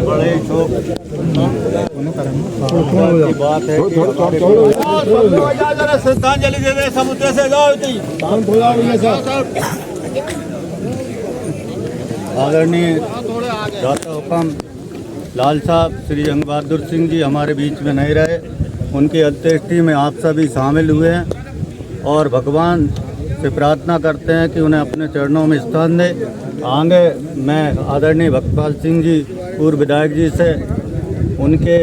बड़े शोक की बात है कि श्रद्धांजलि दे रहे समुद्र से आदरणीय दाता हुक्म लाल साहब श्री जंग बहादुर सिंह जी हमारे बीच में नहीं रहे। उनकी अंत्येष्टि में आप सभी शामिल हुए हैं और भगवान से प्रार्थना करते हैं कि उन्हें अपने चरणों में स्थान दे। आगे मैं आदरणीय भक्तपाल सिंह जी पूर्व विधायक जी से उनके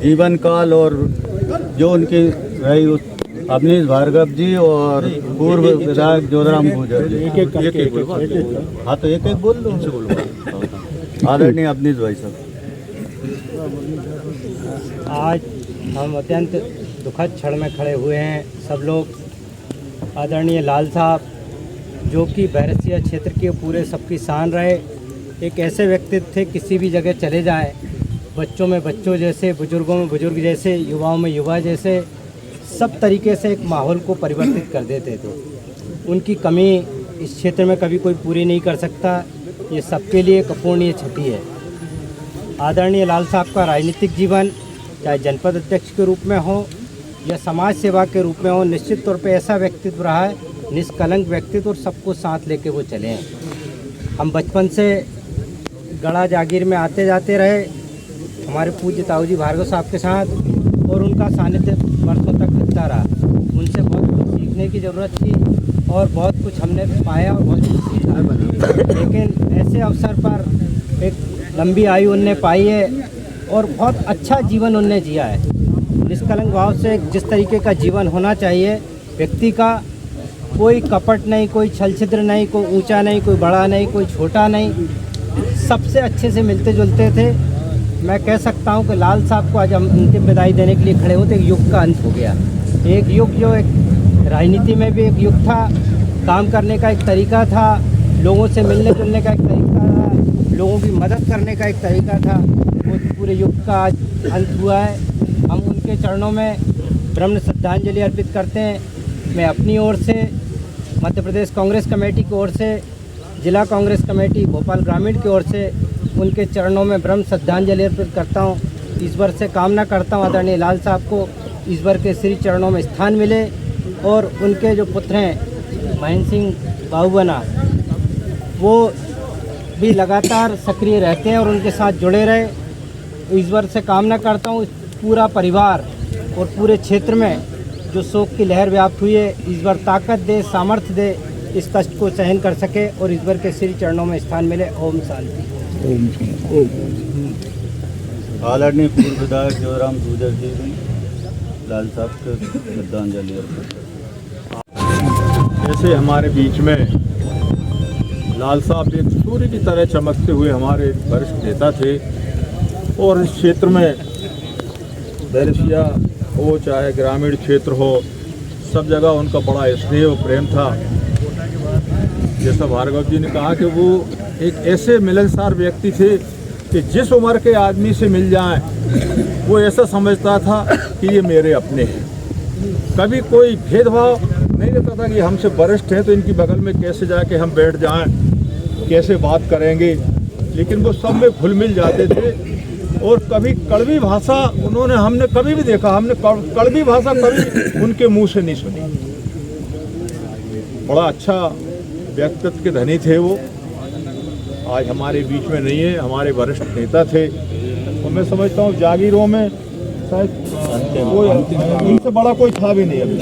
जीवन काल और जो उनकी रही उस अवनीश भार्गव जी और पूर्व विधायक जोधराम गुर्जर जी हाँ तो एक बोल लो उनसे बोलो। आदरणीय अवनीश भाई साहब, आज हम अत्यंत दुखद क्षण में खड़े हुए हैं सब लोग। आदरणीय लाल साहब जो कि बैरसिया क्षेत्र के पूरे सबकी शान रहे, एक ऐसे व्यक्तित्व थे किसी भी जगह चले जाएं, बच्चों में बच्चों जैसे, बुजुर्गों में बुजुर्ग जैसे, युवाओं में युवा जैसे, सब तरीके से एक माहौल को परिवर्तित कर देते थे। उनकी कमी इस क्षेत्र में कभी कोई पूरी नहीं कर सकता, ये सबके लिए एक अपूर्णीय क्षति है। आदरणीय लाल साहब का राजनीतिक जीवन चाहे जनपद अध्यक्ष के रूप में हो या समाज सेवा के रूप में हो, निश्चित तौर पे ऐसा व्यक्तित्व रहा है, निष्कलंक व्यक्तित्व, और सबको साथ लेके वो चले हैं। हम बचपन से गढ़ा जागीर में आते जाते रहे हमारे पूज्य ताऊजी भार्गव साहब के साथ, और उनका सानिध्य वर्षों तक मिलता रहा। उनसे बहुत कुछ सीखने की ज़रूरत थी और बहुत कुछ हमने पाया और बहुत कुछ सीखा। लेकिन ऐसे अवसर पर एक लंबी आयु उनने पाई है और बहुत अच्छा जीवन उनने जिया है। निष्कलंक भाव से जिस तरीके का जीवन होना चाहिए व्यक्ति का, कोई कपट नहीं, कोई छल छिद्र नहीं, कोई ऊंचा नहीं, कोई बड़ा नहीं, कोई छोटा नहीं, सबसे अच्छे से मिलते जुलते थे। मैं कह सकता हूं कि लाल साहब को आज हम अंतिम विदाई देने के लिए खड़े होते, एक युग का अंत हो गया। एक युग जो एक राजनीति में भी एक युग था, काम करने का एक तरीका था, लोगों से मिलने जुलने का एक तरीका था, लोगों की मदद करने का एक तरीका था, वो पूरे युग का आज अंत हुआ है। हम उनके चरणों में ब्रह्म श्रद्धांजलि अर्पित करते हैं। मैं अपनी ओर से, मध्य प्रदेश कांग्रेस कमेटी की ओर से, जिला कांग्रेस कमेटी भोपाल ग्रामीण की ओर से उनके चरणों में ब्रह्म श्रद्धांजलि अर्पित करता हूं। ईश्वर से कामना करता हूं आदरणीय लाल साहब को ईश्वर के श्री चरणों में स्थान मिले, और उनके जो पुत्र हैं महेंद्र सिंह बाबूबना, वो भी लगातार सक्रिय रहते हैं और उनके साथ जुड़े रहे। ईश्वर से कामना करता हूँ पूरा परिवार और पूरे क्षेत्र में जो शोक की लहर व्याप्त हुई है, ईश्वर ताकत दे, सामर्थ्य दे, इस कष्ट को सहन कर सके और ईश्वर के श्री चरणों में स्थान मिले। ओम शांति। आदरणीय पूर्व विधायक जोधराम गुर्जर जी लाल साहब को श्रद्धांजलि अर्पित। जैसे हमारे बीच में लाल साहब एक सूर्य की तरह चमकते हुए हमारे वरिष्ठ नेता थे, और इस क्षेत्र में बैरसिया हो चाहे ग्रामीण क्षेत्र हो, सब जगह उनका बड़ा स्नेह और प्रेम था। जैसा भार्गव जी ने कहा कि वो एक ऐसे मिलनसार व्यक्ति थे कि जिस उम्र के आदमी से मिल जाएं वो ऐसा समझता था कि ये मेरे अपने हैं। कभी कोई भेदभाव नहीं रहता था कि हमसे वरिष्ठ हैं तो इनकी बगल में कैसे जाके हम बैठ जाएं, कैसे बात करेंगे, लेकिन वो सब में घुल मिल जाते थे। और कभी कड़वी भाषा हमने कभी भी देखा, हमने कड़वी भाषा कभी उनके मुंह से नहीं सुनी। बड़ा अच्छा व्यक्तित्व के धनी थे वो। आज हमारे बीच में नहीं है, हमारे वरिष्ठ नेता थे, और मैं समझता हूँ जागीरों में शायद कोई उनसे बड़ा कोई था भी नहीं अभी।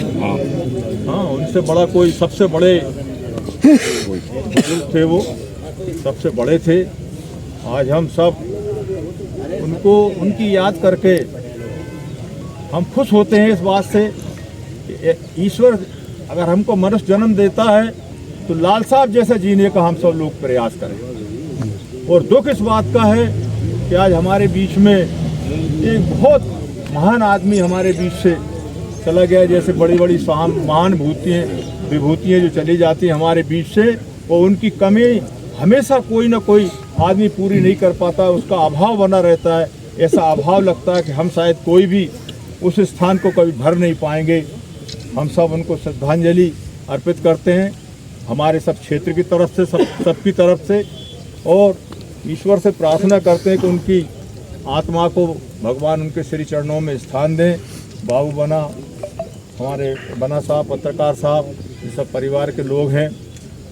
हाँ, उनसे बड़ा कोई, सबसे बड़े बुजुर्ग थे वो, सबसे बड़े थे। आज हम सब उनको, उनकी याद करके हम खुश होते हैं इस बात से कि ईश्वर अगर हमको मनुष्य जन्म देता है तो लाल साहब जैसा जीने का हम सब लोग प्रयास करें। और दुख इस बात का है कि आज हमारे बीच में एक बहुत महान आदमी हमारे बीच से चला गया। जैसे बड़ी बड़ी महान विभूतियाँ जो चली जाती हैं हमारे बीच से, वो उनकी कमी हमेशा कोई ना कोई आदमी पूरी नहीं कर पाता, उसका अभाव बना रहता है। ऐसा अभाव लगता है कि हम शायद कोई भी उस स्थान को कभी भर नहीं पाएंगे। हम सब उनको श्रद्धांजलि अर्पित करते हैं हमारे सब क्षेत्र की तरफ से, सबकी तरफ से। और ईश्वर से प्रार्थना करते हैं कि उनकी आत्मा को भगवान उनके श्री चरणों में स्थान दें। बाबू बना, हमारे बना साहब, पत्रकार साहब, ये सब परिवार के लोग हैं,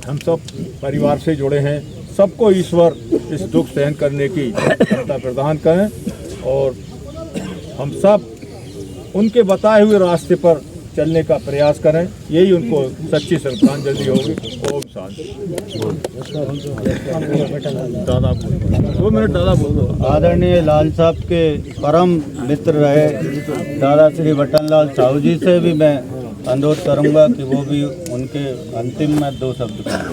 हम सब परिवार से जुड़े हैं। सबको ईश्वर इस दुख सहन करने की क्षमता प्रदान करें और हम सब उनके बताए हुए रास्ते पर चलने का प्रयास करें, यही उनको सच्ची श्रद्धांजलि होगी। ओम शांति। दादा 2 मिनट दादा बोल दो। आदरणीय लाल साहब के परम मित्र रहे दादा श्री बटन लाल साहू जी से भी मैं अनुरोध करूंगा कि वो भी उनके अंतिम में 2 शब्द कहें।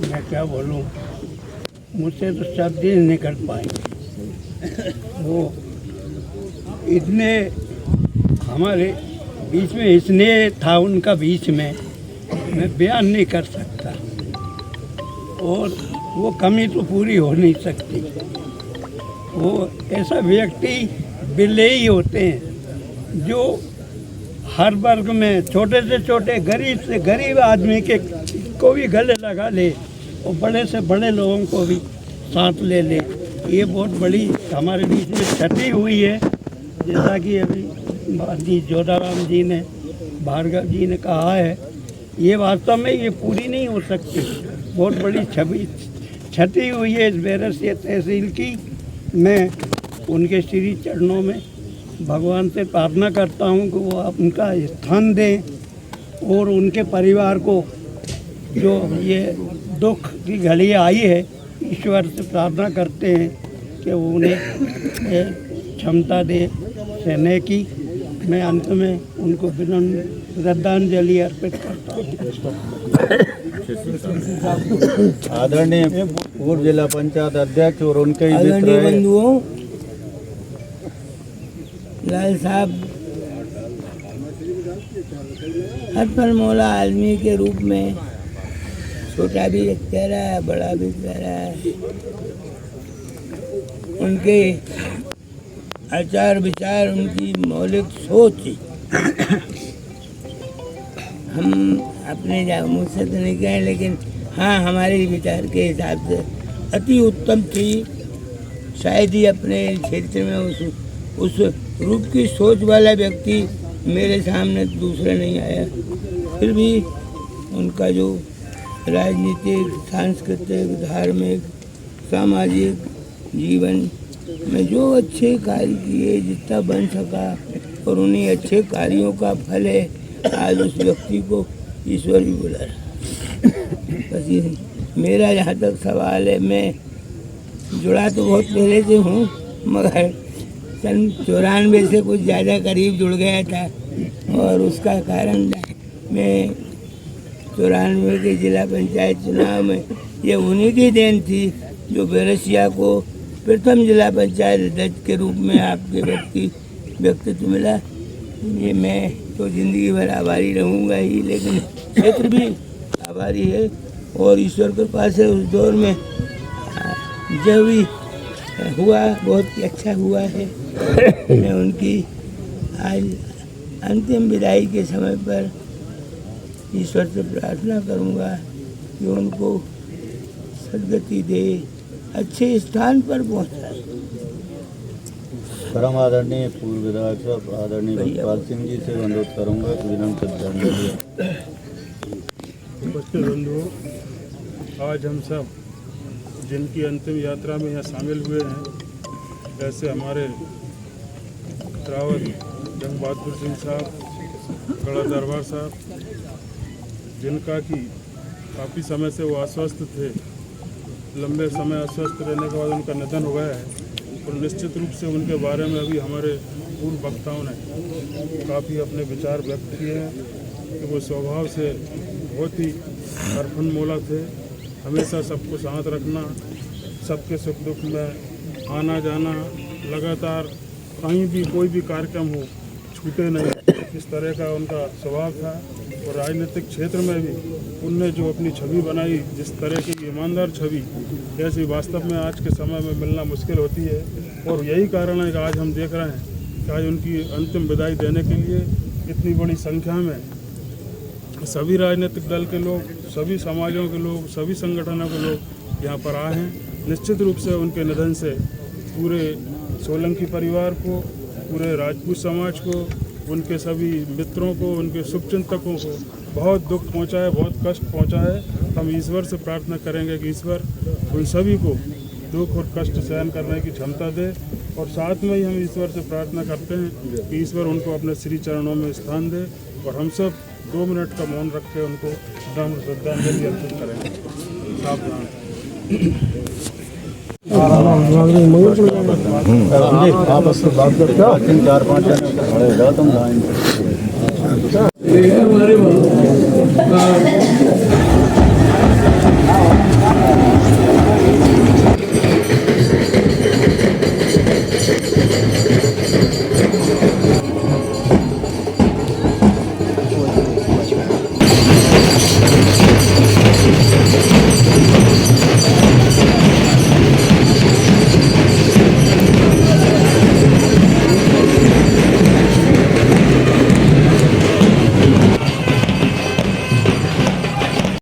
मैं क्या बोलूं, मुझसे तो शब्द ही नहीं कर पाएंगे। वो इतने हमारे बीच में स्नेह था उनका, बीच में मैं बयान नहीं कर सकता, और वो कमी तो पूरी हो नहीं सकती। वो ऐसा व्यक्ति बिरले ही होते हैं जो हर वर्ग में छोटे से छोटे, गरीब से गरीब आदमी के को भी गले लगा ले और बड़े से बड़े लोगों को भी साथ ले ले। ये बहुत बड़ी हमारे बीच में क्षति हुई है, जैसा कि अभी जोधाराम जी ने, भार्गव जी ने कहा है। ये वास्तव में ये पूरी नहीं हो सकती, बहुत बड़ी क्षति हुई है इस बैरसिया तहसील की। मैं उनके श्री चरणों में भगवान से प्रार्थना करता हूँ कि वो उनका स्थान दें और उनके परिवार को जो ये दुख की घड़ी आई है, ईश्वर से प्रार्थना करते हैं कि वो उन्हें क्षमता दे सहने की। मैं अंत में उनको विनम्र श्रद्धांजलि अर्पित करता हूँ। आदरणीय पूर्व जिला पंचायत अध्यक्ष और उनके ही मित्र आदरणीय रहे बंधुओं, लाल साहब हर पर मौला आदमी के रूप में छोटा भी चेहरा है, बड़ा भी चेहरा है। उनके आचार विचार, उनकी मौलिक सोच हम अपने मुँह से तो नहीं कहें, लेकिन हाँ हमारे विचार के हिसाब से अति उत्तम थी। शायद ही अपने क्षेत्र में उस रूप की सोच वाला व्यक्ति मेरे सामने दूसरा नहीं आया। फिर भी उनका जो राजनीतिक, सांस्कृतिक, धार्मिक, सामाजिक जीवन में जो अच्छे कार्य किए, जितना बन सका, और उन्हीं अच्छे कार्यों का फल है आज उस व्यक्ति को ईश्वर भी बुला रहा। बस मेरा जहाँ तक सवाल है, मैं जुड़ा तो बहुत पहले से हूँ, मगर सन 94 से कुछ ज़्यादा करीब जुड़ गया था, और उसका कारण मैं 94 के जिला पंचायत चुनाव में ये उन्हीं की देन थी जो बैरसिया को प्रथम जिला पंचायत अध्यक्ष के रूप में आपके व्यक्तित्व मिला। ये मैं तो ज़िंदगी भर आभारी रहूँगा ही, लेकिन क्षेत्र भी आभारी है। और ईश्वर के पास है, उस दौर में जो भी हुआ बहुत ही अच्छा हुआ है। मैं उनकी आज अंतिम विदाई के समय पर ईश्वर से प्रार्थना करूंगा कि उनको सद्गति दे, अच्छे स्थान पर पहुंचाए। परम आदरणीय पूर्व विधायक साहब आदरणीय भक्तपाल सिंह जी से अनुरोध करूंगा कि विनम्र श्रद्धांजलि। बंधुओं, आज हम सब जिनकी अंतिम यात्रा में यहाँ शामिल हुए हैं, जैसे हमारे रावत जंग बहादुर सिंह साहब, गड़ा दरबार साहब, जिनका कि काफ़ी समय से वो अस्वस्थ थे, लंबे समय अस्वस्थ रहने के बाद उनका निधन हो गया है। और निश्चित रूप से उनके बारे में अभी हमारे पूर्व वक्ताओं ने काफ़ी अपने विचार व्यक्त किए हैं कि वो स्वभाव से बहुत ही हरफन मौला थे। हमेशा सबको साथ रखना, सबके सुख दुख में आना जाना, लगातार कहीं भी कोई भी कार्यक्रम हो छूटे नहीं, इस तरह का उनका स्वभाव था। और राजनीतिक क्षेत्र में भी उनने जो अपनी छवि बनाई, जिस तरह की ईमानदार छवि, ऐसी वास्तव में आज के समय में मिलना मुश्किल होती है। और यही कारण है कि आज हम देख रहे हैं कि आज उनकी अंतिम विदाई देने के लिए इतनी बड़ी संख्या में सभी राजनीतिक दल के लोग, सभी समाजों के लोग, सभी संगठनों के लोग यहाँ पर आए हैं। निश्चित रूप से उनके निधन से पूरे सोलंकी परिवार को, पूरे राजपूत समाज को, उनके सभी मित्रों को, उनके शुभचिंतकों को बहुत दुख पहुंचा है, बहुत कष्ट पहुंचा है। हम ईश्वर से प्रार्थना करेंगे कि ईश्वर उन सभी को दुख और कष्ट सहन करने की क्षमता दे, और साथ में ही हम ईश्वर से प्रार्थना करते हैं कि ईश्वर उनको अपने श्री चरणों में स्थान दे, और हम सब 2 मिनट का मौन रख के उनको नम्र श्रद्धांजलि अर्पित करेंगे। सावधान। आपस में बात करते हो? 4-5 जने खड़े हो जाओ तुम।